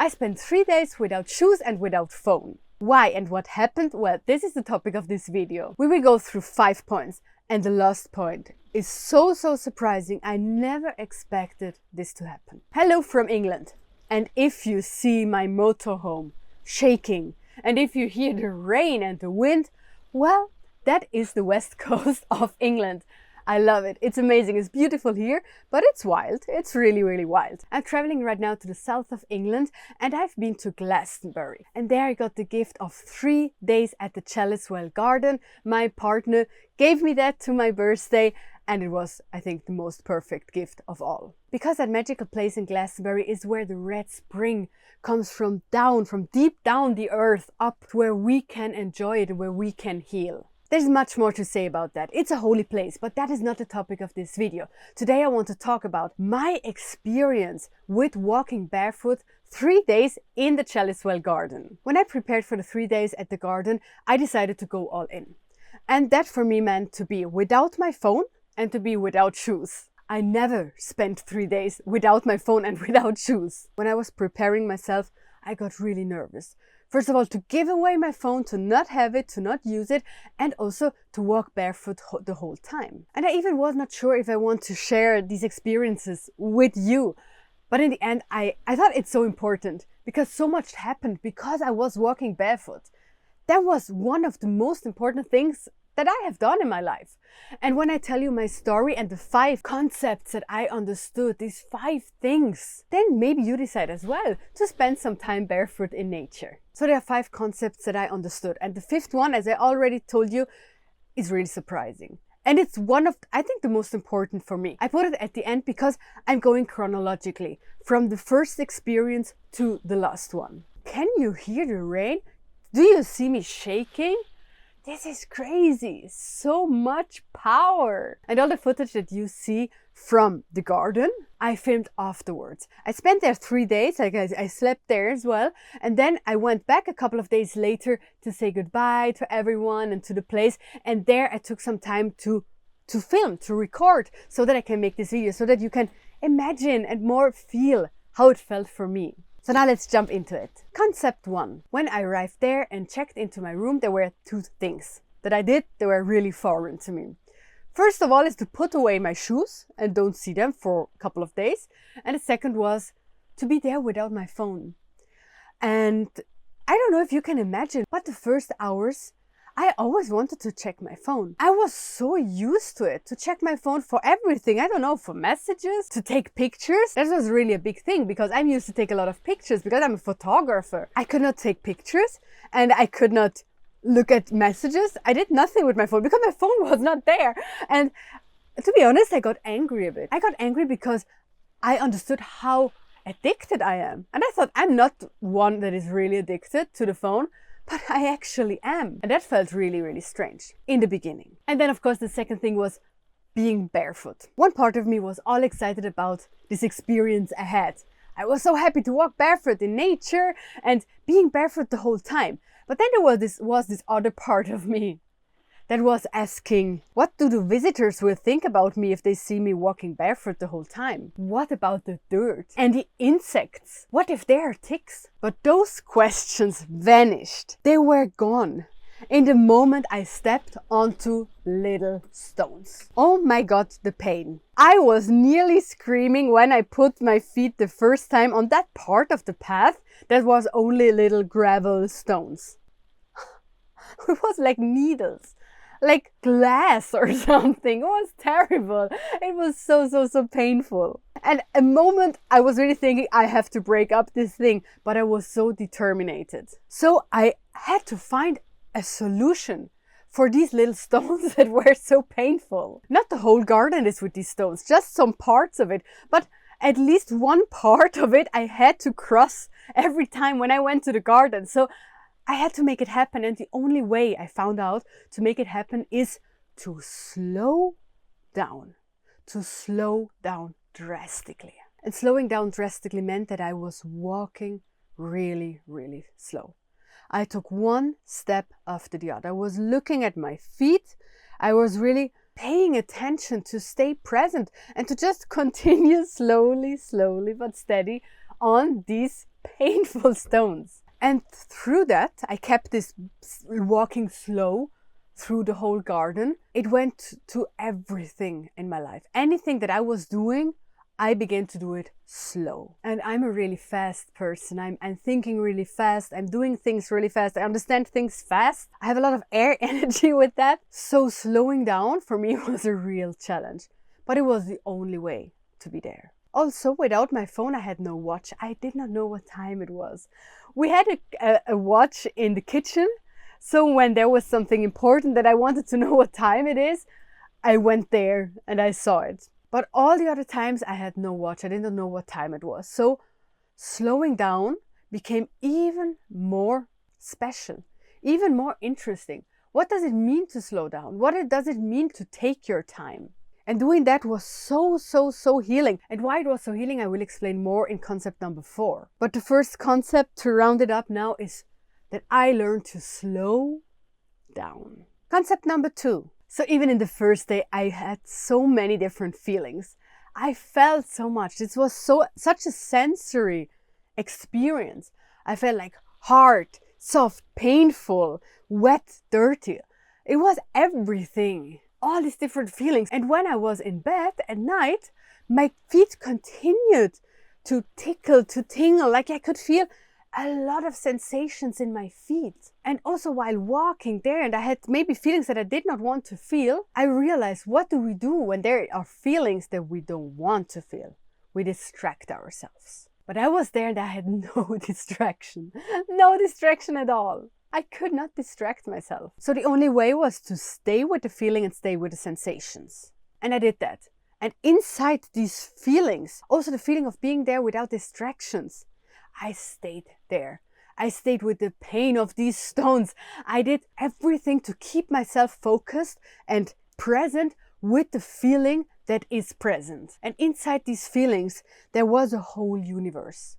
I spent 3 days without shoes and without phone. Why and what happened? Well, this is the topic of this video. We will go through 5 points, and the last point is so surprising. I never expected this to happen. Hello from England. And if you see my motorhome shaking, and if you hear the rain and the wind, well, that is the west coast of England. I love it. It's amazing. It's beautiful here, but it's wild. It's really wild. I'm traveling right now to the south of England, and I've been to Glastonbury. And there I got the gift of 3 days at the Chalice Well Garden. My partner gave me that to my birthday, and it was, I think, the most perfect gift of all. Because that magical place in Glastonbury is where the red spring comes from deep down the earth, up to where we can enjoy it, where we can heal. There's much more to say about that. It's a holy place, but that is not the topic of this video. Today I want to talk about my experience with walking barefoot 3 days in the Chalice Well Garden. When I prepared for the 3 days at the garden, I decided to go all in. And that for me meant to be without my phone and to be without shoes. I never spent 3 days without my phone and without shoes. When I was preparing myself, I got really nervous. First of all, to give away my phone, to not have it, to not use it, and also to walk barefoot the whole time. And I even was not sure if I want to share these experiences with you. But in the end, I thought it's so important because so much happened because I was walking barefoot. That was one of the most important things that I have done in my life. And when I tell you my story and the 5 concepts that I understood, these 5 things, then maybe you decide as well to spend some time barefoot in nature. So there are 5 concepts that I understood. And the 5th one, as I already told you, is really surprising. And it's one of, I think, the most important for me. I put it at the end because I'm going chronologically from the first experience to the last one. Can you hear the rain? Do you see me shaking? This is crazy, so much power. And all the footage that you see from the garden, I filmed afterwards. I spent there 3 days, I slept there as well. And then I went back a couple of days later to say goodbye to everyone and to the place. And there I took some time to film, to record, so that I can make this video, so that you can imagine and more feel how it felt for me. So now let's jump into it. Concept 1. When I arrived there and checked into my room, there were 2 things that I did that were really foreign to me. First of all is to put away my shoes and don't see them for a couple of days. And the second was to be there without my phone. And I don't know if you can imagine, but the first hours, I always wanted to check my phone. I was so used to it, to check my phone for everything. I don't know, for messages, to take pictures. That was really a big thing because I'm used to take a lot of pictures because I'm a photographer. I could not take pictures and I could not look at messages. I did nothing with my phone because my phone was not there. And to be honest, I got angry a bit. I got angry because I understood how addicted I am. And I thought I'm not one that is really addicted to the phone, but I actually am. And that felt really strange in the beginning. And then of course the second thing was being barefoot. One part of me was all excited about this experience ahead. I was so happy to walk barefoot in nature and being barefoot the whole time. But then there was this other part of me that was asking, what do the visitors will think about me if they see me walking barefoot the whole time? What about the dirt and the insects? What if there are ticks? But those questions vanished. They were gone in the moment I stepped onto little stones. Oh my God, the pain. I was nearly screaming when I put my feet the first time on that part of the path that was only little gravel stones. It was like needles. Like glass or something. It was terrible. It was so painful. And a moment I was really thinking I have to break up this thing, but I was so determined. So I had to find a solution for these little stones that were so painful. Not the whole garden is with these stones, just some parts of it, but at least one part of it I had to cross every time when I went to the garden. So I had to make it happen, and the only way I found out to make it happen is to slow down drastically. And slowing down drastically meant that I was walking really slow. I took one step after the other. I was looking at my feet. I was really paying attention to stay present and to just continue slowly but steady on these painful stones. And through that, I kept this walking slow through the whole garden. It went to everything in my life. Anything that I was doing, I began to do it slow. And I'm a really fast person. I'm thinking really fast. I'm doing things really fast. I understand things fast. I have a lot of air energy with that. So slowing down for me was a real challenge. But it was the only way to be there. Also, without my phone, I had no watch. I did not know what time it was. We had a watch in the kitchen. So when there was something important that I wanted to know what time it is, I went there and I saw it. But all the other times I had no watch. I didn't know what time it was. So slowing down became even more special, even more interesting. What does it mean to slow down? What does it mean to take your time? And doing that was so healing. And why it was so healing, I will explain more in concept number 4. But the first concept to round it up now is that I learned to slow down. Concept number 2. So even in the first day, I had so many different feelings. I felt so much. This was such a sensory experience. I felt like hard, soft, painful, wet, dirty. It was everything. All these different feelings. And when I was in bed at night, my feet continued to tickle, to tingle, like I could feel a lot of sensations in my feet. And also while walking there, and I had maybe feelings that I did not want to feel, I realized, what do we do when there are feelings that we don't want to feel? We distract ourselves. But I was there and I had no distraction at all. I could not distract myself. So the only way was to stay with the feeling and stay with the sensations. And I did that. And inside these feelings, also the feeling of being there without distractions, I stayed there. I stayed with the pain of these stones. I did everything to keep myself focused and present with the feeling that is present. And inside these feelings, there was a whole universe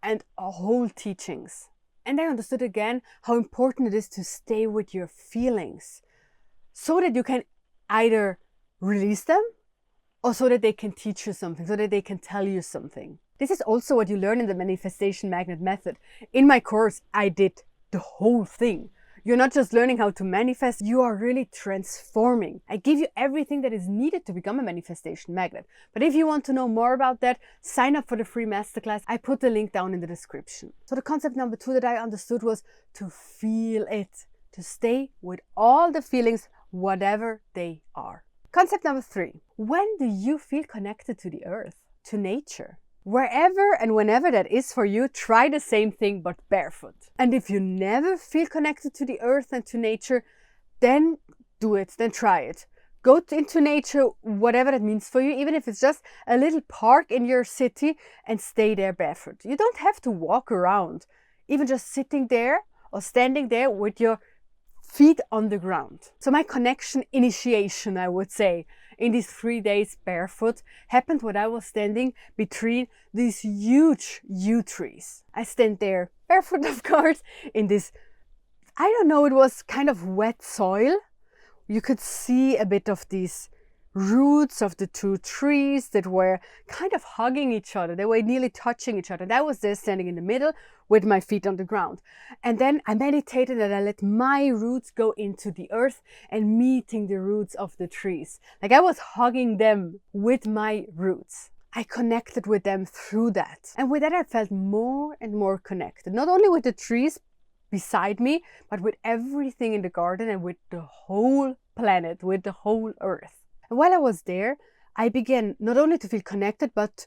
and a whole teachings. And I understood again how important it is to stay with your feelings so that you can either release them or so that they can teach you something, so that they can tell you something. This is also what you learn in the manifestation magnet method. In my course, I did the whole thing. You're not just learning how to manifest, you are really transforming. I give you everything that is needed to become a manifestation magnet. But if you want to know more about that, sign up for the free masterclass. I put the link down in the description. So the concept number 2 that I understood was to feel it, to stay with all the feelings, whatever they are. Concept number 3. When do you feel connected to the earth, to nature? Wherever and whenever that is for you, try the same thing but barefoot. And if you never feel connected to the earth and to nature, then do it, then try it. Go into nature, whatever that means for you, even if it's just a little park in your city, and stay there barefoot. You don't have to walk around, even just sitting there or standing there with your feet on the ground. So my connection initiation, I would say, in these 3 days barefoot happened when I was standing between these huge yew trees. I stand there barefoot, of course, in this, I don't know, it was kind of wet soil. You could see a bit of these roots of the 2 trees that were kind of hugging each other. They were nearly touching each other. And I was there standing in the middle with my feet on the ground. And then I meditated and I let my roots go into the earth and meeting the roots of the trees. Like I was hugging them with my roots. I connected with them through that. And with that, I felt more and more connected, not only with the trees beside me, but with everything in the garden and with the whole planet, with the whole earth. And while I was there, I began not only to feel connected, but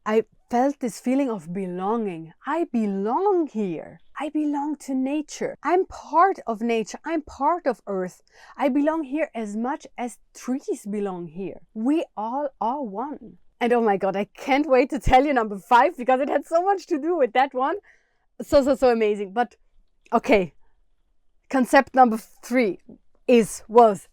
I felt this feeling of belonging. I belong here. I belong to nature. I'm part of nature. I'm part of earth. I belong here as much as trees belong here. We all are one. And oh my God, I can't wait to tell you number 5 because it had so much to do with that one. So amazing. But okay, concept number 3 was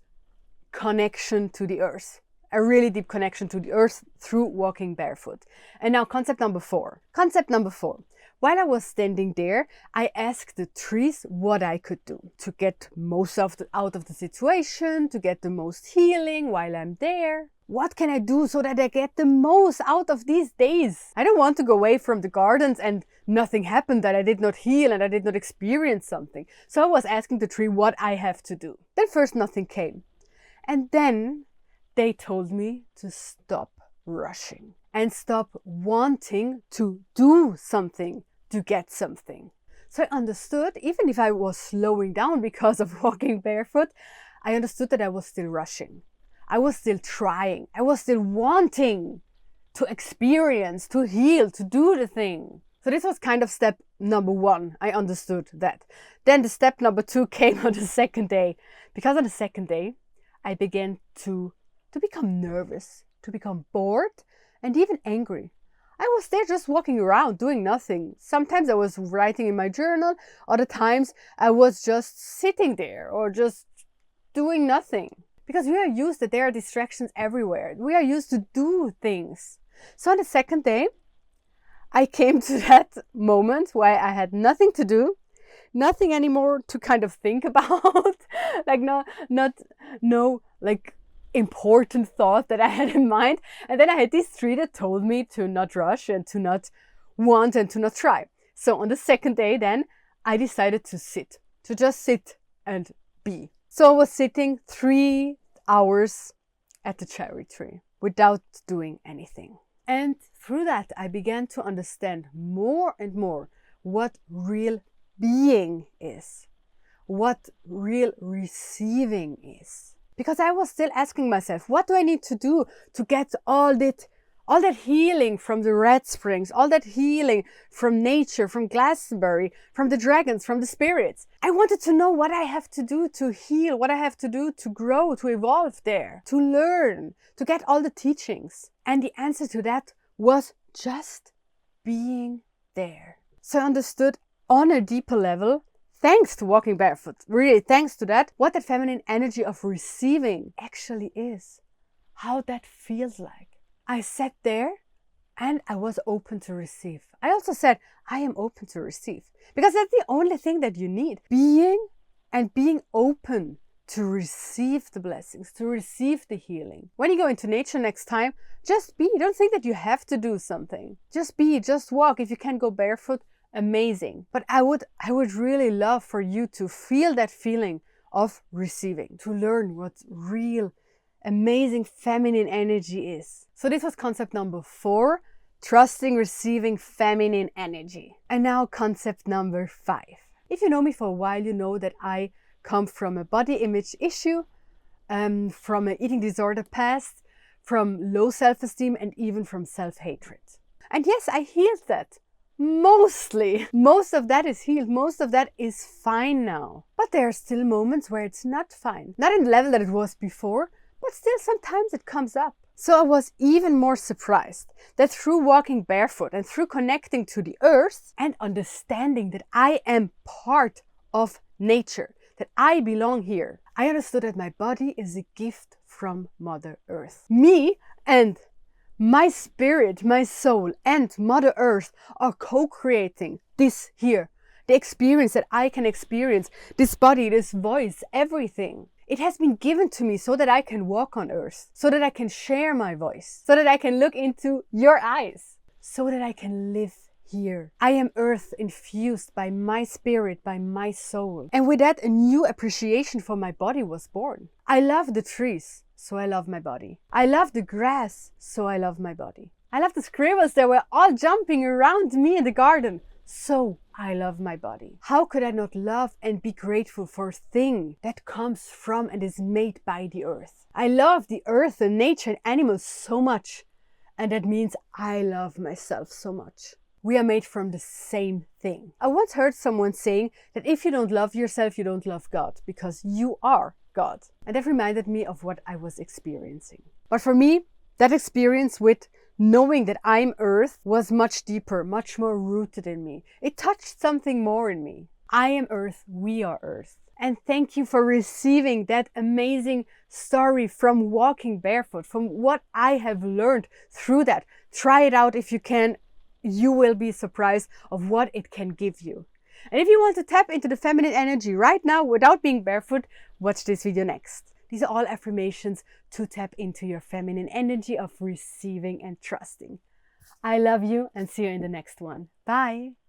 connection to the earth. A really deep connection to the earth through walking barefoot. And now concept number 4. Concept number 4. While I was standing there, I asked the trees what I could do to get most out of the situation, to get the most healing while I'm there. What can I do so that I get the most out of these days? I don't want to go away from the gardens and nothing happened, that I did not heal and I did not experience something. So I was asking the tree what I have to do. Then first nothing came. And then they told me to stop rushing and stop wanting to do something to get something. So I understood, even if I was slowing down because of walking barefoot, I understood that I was still rushing. I was still trying. I was still wanting to experience, to heal, to do the thing. So this was kind of step number 1. I understood that. Then the step number 2 came on the second day. Because on the second day, I began to become nervous, to become bored, and even angry. I was there just walking around, doing nothing. Sometimes I was writing in my journal. Other times I was just sitting there or just doing nothing. Because we are used that there are distractions everywhere. We are used to do things. So on the second day, I came to that moment where I had nothing to do, nothing anymore to kind of think about, like no important thought that I had in mind. And then I had this tree that told me to not rush and to not want and to not try. So on the second day then, I decided to just sit and be. So I was sitting 3 hours at the cherry tree without doing anything. And through that, I began to understand more and more what real being is, what real receiving is. Because I was still asking myself, what do I need to do to get all that healing from the red springs, all that healing from nature, from Glastonbury, from the dragons, from the spirits. I wanted to know what I have to do to heal, what I have to do to grow, to evolve there, to learn, to get all the teachings. And the answer to that was just being there. So I understood on a deeper level, thanks to walking barefoot, really thanks to that, what that feminine energy of receiving actually is, how that feels like. I sat there and I was open to receive. I also said, I am open to receive. Because that's the only thing that you need. Being open to receive the blessings, to receive the healing. When you go into nature next time, just be. Don't think that you have to do something. Just be, just walk. If you can go barefoot, amazing. But I would really love for you to feel that feeling of receiving, to learn what real amazing feminine energy is. So this was concept number 4, trusting, receiving feminine energy. And now concept number 5. If you know me for a while, you know that I come from a body image issue, from an eating disorder past, from low self-esteem and even from self-hatred. And yes, I healed that. Mostly. Most of that is healed. Most of that is fine now. But there are still moments where it's not fine. Not in the level that it was before, but still sometimes it comes up. So I was even more surprised that through walking barefoot and through connecting to the earth and understanding that I am part of nature, that I belong here, I understood that my body is a gift from Mother Earth. Me and my spirit, my soul and Mother Earth are co-creating this here. The experience that I can experience, this body, this voice, everything. It has been given to me so that I can walk on earth, so that I can share my voice, so that I can look into your eyes, so that I can live here. I am earth infused by my spirit, by my soul. And with that, a new appreciation for my body was born. I love the trees, so I love my body. I love the grass, so I love my body. I love the squirrels that were all jumping around me in the garden, so I love my body. How could I not love and be grateful for a thing that comes from and is made by the earth? I love the earth and nature and animals so much. And that means I love myself so much. We are made from the same thing. I once heard someone saying that if you don't love yourself, you don't love God, because you are God. And that reminded me of what I was experiencing. But for me, that experience with knowing that I'm earth was much deeper, much more rooted in me. It touched something more in me. I am earth, we are earth. And thank you for receiving that amazing story from walking barefoot, from what I have learned through that. Try it out if you can. You will be surprised of what it can give you. And if you want to tap into the feminine energy right now without being barefoot, watch this video next. These are all affirmations to tap into your feminine energy of receiving and trusting. I love you and see you in the next one. Bye.